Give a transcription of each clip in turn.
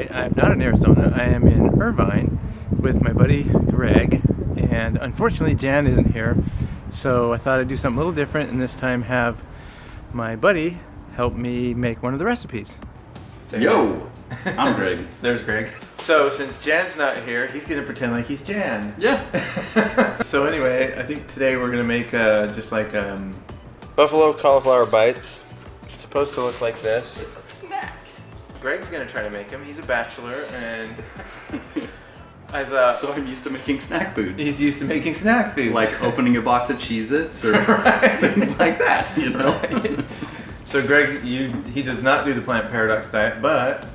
tonight I'm not in Arizona. I am in Irvine with my buddy Greg, and unfortunately Jan isn't here, so I thought I'd do something a little different and this time have my buddy help me make one of the recipes. Yo! I'm Greg. There's Greg. So since Jan's not here, he's gonna pretend like he's Jan. Yeah. So anyway, I think today we're gonna make just like buffalo cauliflower bites. It's supposed to look like this. It's a snack. Greg's gonna try to make them. He's a bachelor, and I thought. So I'm used to making snack foods. He's used to making snack foods, like opening a box of Cheez-Its or things like that, you know. Right. So Greg, he does not do the Plant Paradox diet, but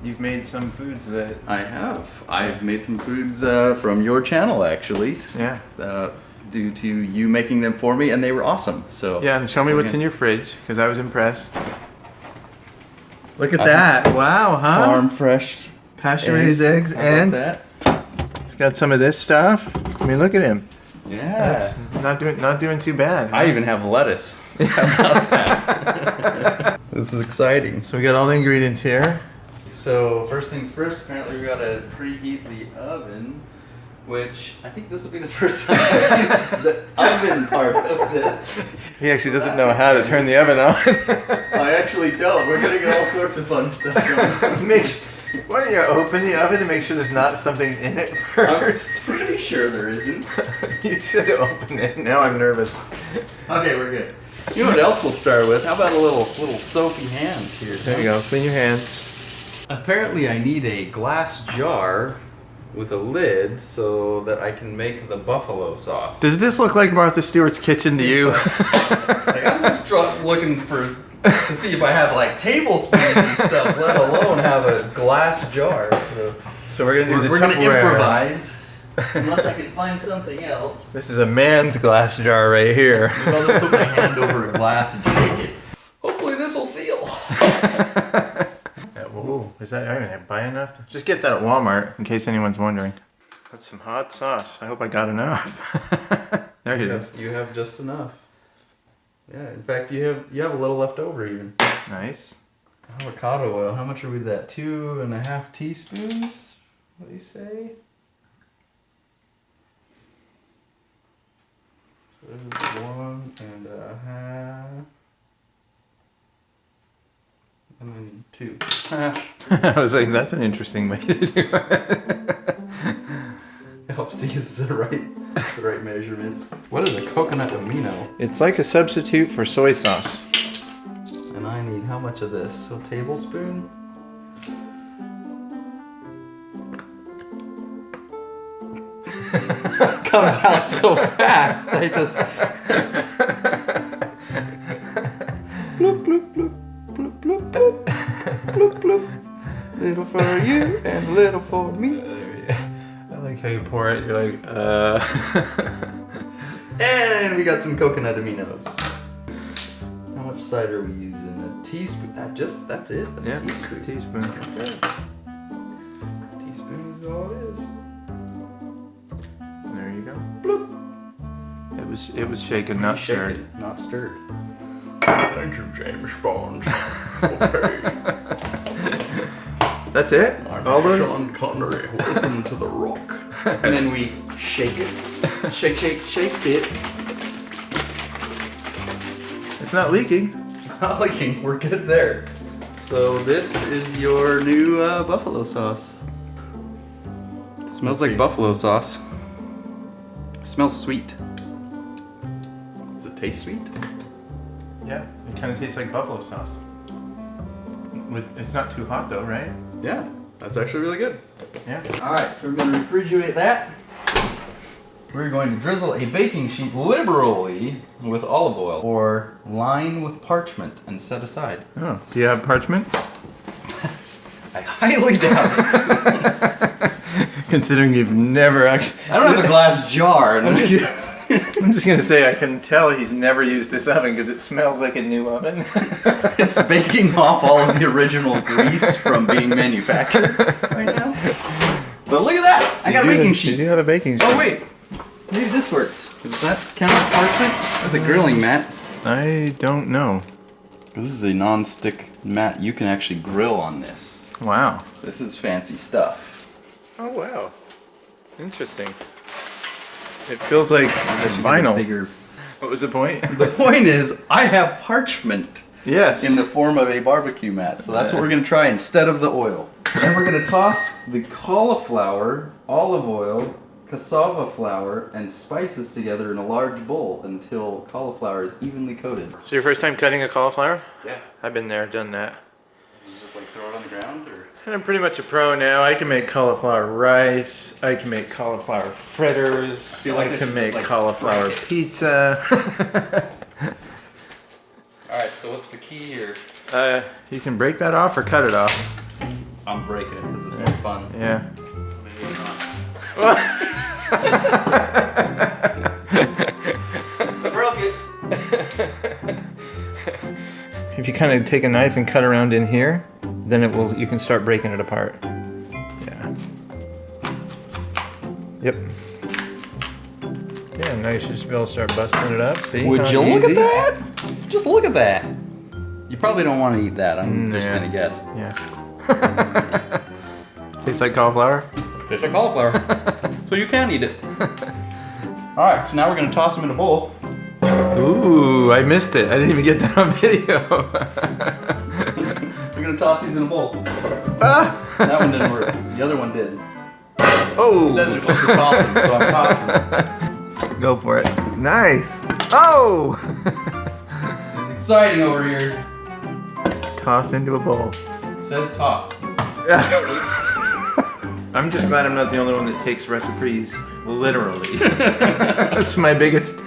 you've made some foods that I have. I've made some foods from your channel, actually. Yeah. Due to you making them for me, and they were awesome. So yeah, and show me what's in your fridge, because I was impressed. Look at that! Wow, huh? Farm fresh, pasture-raised eggs, and that. He's got some of this stuff. I mean, look at him. Yeah, that's not doing too bad. Huh? I even have lettuce. How about that? This is exciting. So we got all the ingredients here. So first things first, apparently we gotta preheat the oven, which I think this will be the first time I've used the oven part of this. He actually doesn't know how to turn the oven on. I actually don't. We're gonna get all sorts of fun stuff going. Why don't you open the oven to make sure there's not something in it first? I'm pretty sure there isn't. You should open it. Now I'm nervous. Okay, we're good. You know what else we'll start with? How about a little soapy hands here? There you go. Clean your hands. Apparently I need a glass jar with a lid so that I can make the buffalo sauce. Does this look like Martha Stewart's kitchen to you? Like, I was just looking to see if I have like tablespoons and stuff, let alone have a glass jar. So we're gonna do we're gonna improvise, unless I can find something else. This is a man's glass jar right here. Maybe I'll just put my hand over a glass and shake it. Hopefully this will seal. Ooh, is that, I don't even buy enough? Just get that at Walmart, in case anyone's wondering. That's some hot sauce. I hope I got enough. There it is. You have just enough. Yeah, in fact, you have a little left over even. Nice. Avocado oil. How much are we at? 2.5 teaspoons? What do you say? So this is 1.5. And then 2. I was like, that's an interesting way to do it. It helps to use the right measurements. What is a coconut amino? It's like a substitute for soy sauce. And I need how much of this? A tablespoon? Comes out so fast. I just bloop bloop bloop bloop bloop bloop bloop bloop. Little for you and little for me. I like how you pour it. You're like, And we got some coconut aminos. How much cider are we using? A teaspoon. That's it. Yeah, just a teaspoon. Okay. Teaspoon is all it is. There you go. Bloop. It was shaken, not stirred. Shaken, not stirred. Thank you, James Bond. Okay. That's it? All those? Sean Connery, welcome to the Rock. And then we shake it. Shake it. It's not leaking. It's not leaking. We're good there. So this is your new buffalo sauce. It smells like buffalo sauce. It smells sweet. Does it taste sweet? Yeah, it kind of tastes like buffalo sauce. It's not too hot though, right? Yeah, that's actually really good. Yeah. Alright, so we're going to refrigerate that. We're going to drizzle a baking sheet liberally with olive oil or line with parchment and set aside. Oh, do you have parchment? I highly doubt it. Considering you've never actually... I don't have a glass jar. I'm just going to say I can tell he's never used this oven because it smells like a new oven. It's baking off all of the original grease from being manufactured right now. But look at that! I got a baking sheet. You do have a baking sheet. Oh wait! Maybe this works. Does that count as parchment? That's a grilling mat. I don't know. This is a non-stick mat. You can actually grill on this. Wow. This is fancy stuff. Oh wow. Interesting. It feels like vinyl. Bigger. What was the point? The point is, I have parchment. Yes. In the form of a barbecue mat. So that's what we're going to try instead of the oil. And we're going to toss the cauliflower, olive oil, cassava flour, and spices together in a large bowl until cauliflower is evenly coated. So your first time cutting a cauliflower? Yeah. I've been there, done that. You just like throw it on the ground? Or? And I'm pretty much a pro now. I can make cauliflower rice. I can make cauliflower fritters. I can make cauliflower pizza. Alright, so what's the key here? You can break that off or cut it off. I'm breaking it. This is more fun. Yeah. I broke it. If you kind of take a knife and cut around in here, then it will. You can start breaking it apart. Yeah. Yep. Yeah. Now you should just be able to start busting it up. See? Would how you look easy? at that? Just look at that. You probably don't want to eat that. I'm just Yeah. gonna guess. Yeah. Tastes like cauliflower. Tastes like cauliflower. So you can eat it. All right. So now we're gonna toss them in a bowl. Ooh, I missed it. I didn't even get that on video. We're gonna toss these in a bowl. Ah! That one didn't work. The other one did. Oh! It says you're supposed to toss them, so I'm tossing them. Go for it. Nice. Oh! Exciting over here. Toss into a bowl. It says toss. I'm just glad I'm not the only one that takes recipes literally. That's my biggest.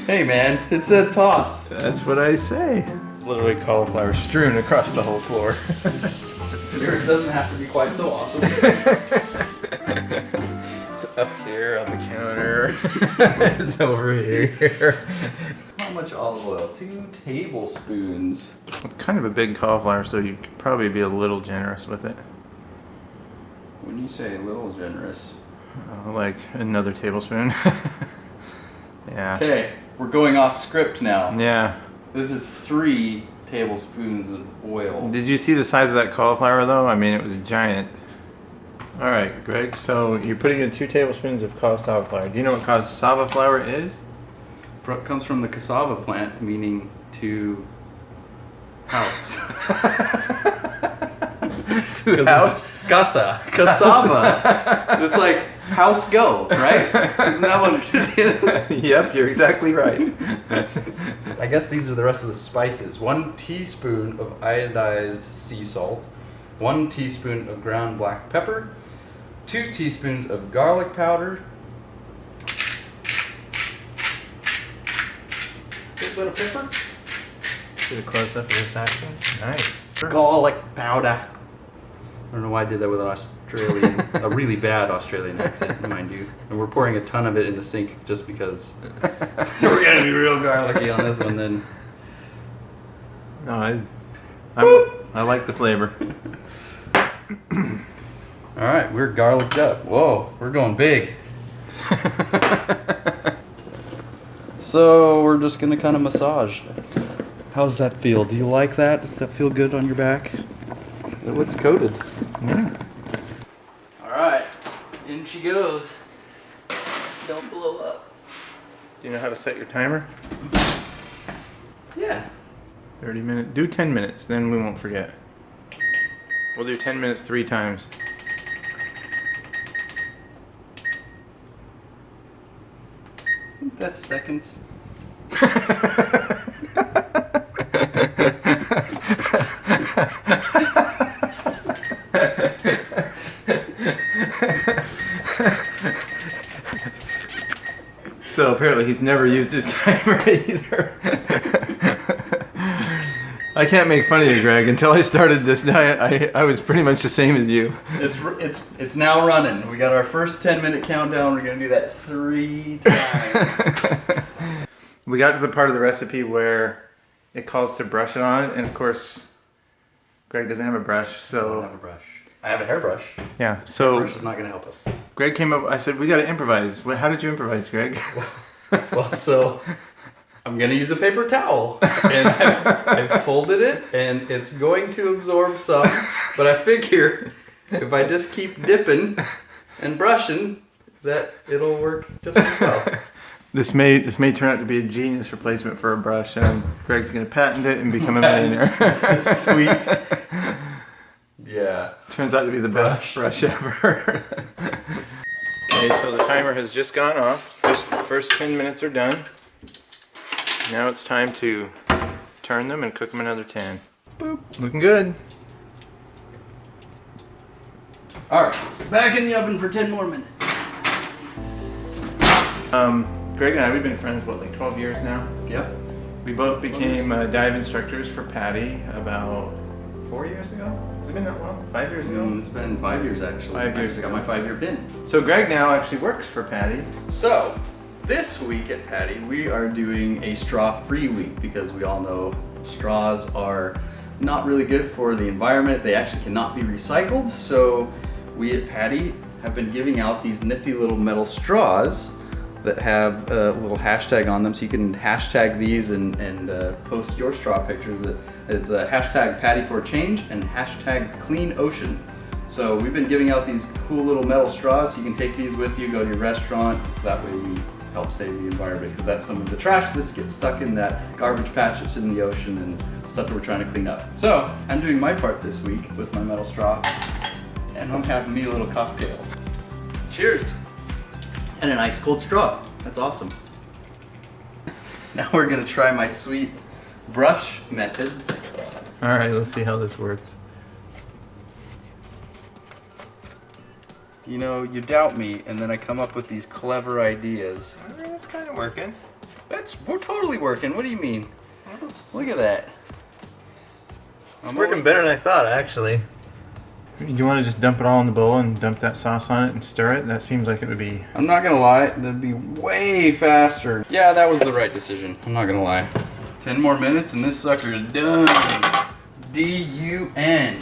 Hey man, it said toss. That's what I say. Literally cauliflower strewn across the whole floor. Yours doesn't have to be quite so awesome. It's up here on the counter. It's over here. How much olive oil? 2 tablespoons. It's kind of a big cauliflower, so you could probably be a little generous with it. When you say a little generous. Like another tablespoon. Yeah. Okay, we're going off script now. Yeah. This is 3 tablespoons of oil. Did you see the size of that cauliflower though? I mean, it was giant. All right, Greg, so you're putting in 2 tablespoons of cauliflower flour. Do you know what cassava flour is? It comes from the cassava plant, meaning to house. To house? Casa. Cassava. It's like house go, right? Isn't that what it is? Yep, you're exactly right. I guess these are the rest of the spices. 1 teaspoon of iodized sea salt, 1 teaspoon of ground black pepper, 2 teaspoons of garlic powder, a bit of pepper, Get a close up of this action. Nice. garlic powder. I don't know why I did that with an Australian, a really bad Australian accent, mind you. And we're pouring a ton of it in the sink just because we're gonna be real garlicky on this one then. No, I like the flavor. All right, we're garliced up. Whoa, we're going big. So we're just gonna kind of massage. How does that feel? Do you like that? Does that feel good on your back? It looks coated. Yeah. All right, in she goes. Don't blow up. Do you know how to set your timer? Yeah. 30 minutes. Do 10 minutes, then we won't forget. We'll do 10 minutes 3 times. I think that's seconds. So apparently he's never used his timer either. I can't make fun of you, Greg. Until I started this diet, I was pretty much the same as you. It's now running. We got our first 10-minute countdown. We're gonna do that 3 times. We got to the part of the recipe where it calls to brush it on, and of course, Greg doesn't have a brush, I don't so have a brush. I have a hairbrush. yeah. So Brush is not gonna help us. Greg came up. I said, "We got to improvise." How did you improvise, Greg? Well, so I'm gonna use a paper towel, and I've folded it, and it's going to absorb some, but I figure if I just keep dipping and brushing, that it'll work just as well. This may turn out to be a genius replacement for a brush, and Greg's gonna patent it and become a millionaire. This is sweet. Yeah. Turns out to be the best brush ever. Okay, so the timer has just gone off. First 10 minutes are done. Now it's time to turn them and cook them another 10. Boop. Looking good. All right, back in the oven for 10 more minutes. Greg and I, we've been friends, what, like 12 years now? Yep. We both became dive instructors for Patty about 4 years ago? Has it been that long? 5 years ago? It's been 5 years actually. 5 years I just ago. got my 5-year pin. So Greg now actually works for Patty. So, this week at Patty, we are doing a straw-free week because we all know straws are not really good for the environment. They actually cannot be recycled. So, we at Patty have been giving out these nifty little metal straws that have a little hashtag on them, so you can hashtag these and post your straw picture. It's a hashtag Patty4Change and hashtag Clean Ocean. So we've been giving out these cool little metal straws, so you can take these with you, go to your restaurant. That way we help save the environment, because that's some of the trash that gets stuck in that garbage patch that's in the ocean and stuff that we're trying to clean up. So I'm doing my part this week with my metal straw, and I'm having me a little cocktail. Cheers! And an ice cold straw. That's awesome. Now we're gonna try my sweet brush method. All right, let's see how this works. You know, you doubt me, and then I come up with these clever ideas. I mean, it's kind of working. We're totally working. What do you mean? Look at that. It's working better than I thought, actually. You want to just dump it all in the bowl and dump that sauce on it and stir it? That seems like it would be... I'm not gonna lie, that'd be way faster. Yeah, that was the right decision. I'm not gonna lie. 10 more minutes and this sucker is done. D-U-N.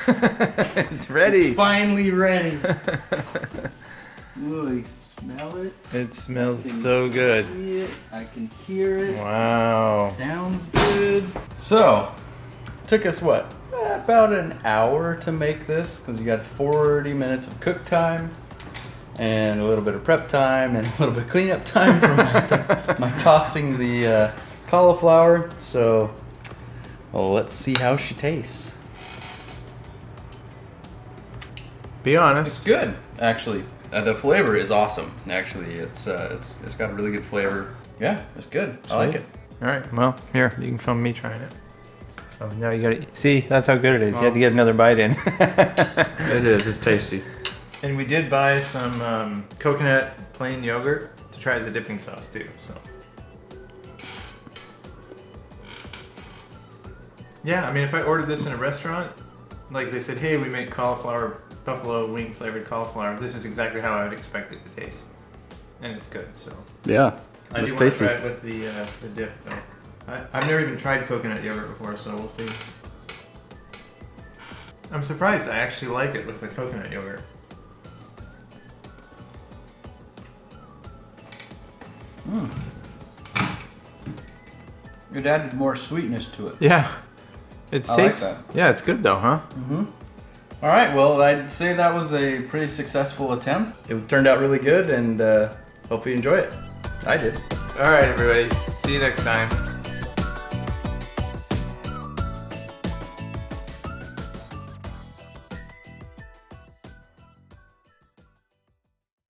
It's ready. It's finally ready. Ooh, you smell it? It smells so good. See it. I can hear it. Wow. It sounds good. So, took us what? About an hour to make this, because you got 40 minutes of cook time and a little bit of prep time and a little bit of cleanup time for my tossing the cauliflower. So, well, let's see how she tastes. Be honest. It's good, actually. The flavor is awesome. Actually, it's got a really good flavor. Yeah, it's good. I like it. All right. Well, here, you can film me trying it. Oh, now you gotta see. That's how good it is. You had to get another bite in. It is. It's tasty. And we did buy some coconut plain yogurt to try as a dipping sauce too. So. Yeah, I mean, if I ordered this in a restaurant, like they said, hey, we make cauliflower, buffalo wing flavored cauliflower. This is exactly how I would expect it to taste, and it's good. So. Yeah, I do want to try it with the dip though. I've never even tried coconut yogurt before, so we'll see. I'm surprised I actually like it with the coconut yogurt. It added more sweetness to it. Yeah. It's tasty. like that. Yeah, it's good though, huh? Mm-hmm. All right, well, I'd say that was a pretty successful attempt. It turned out really good, and hope you enjoy it. I did. All right, everybody. See you next time.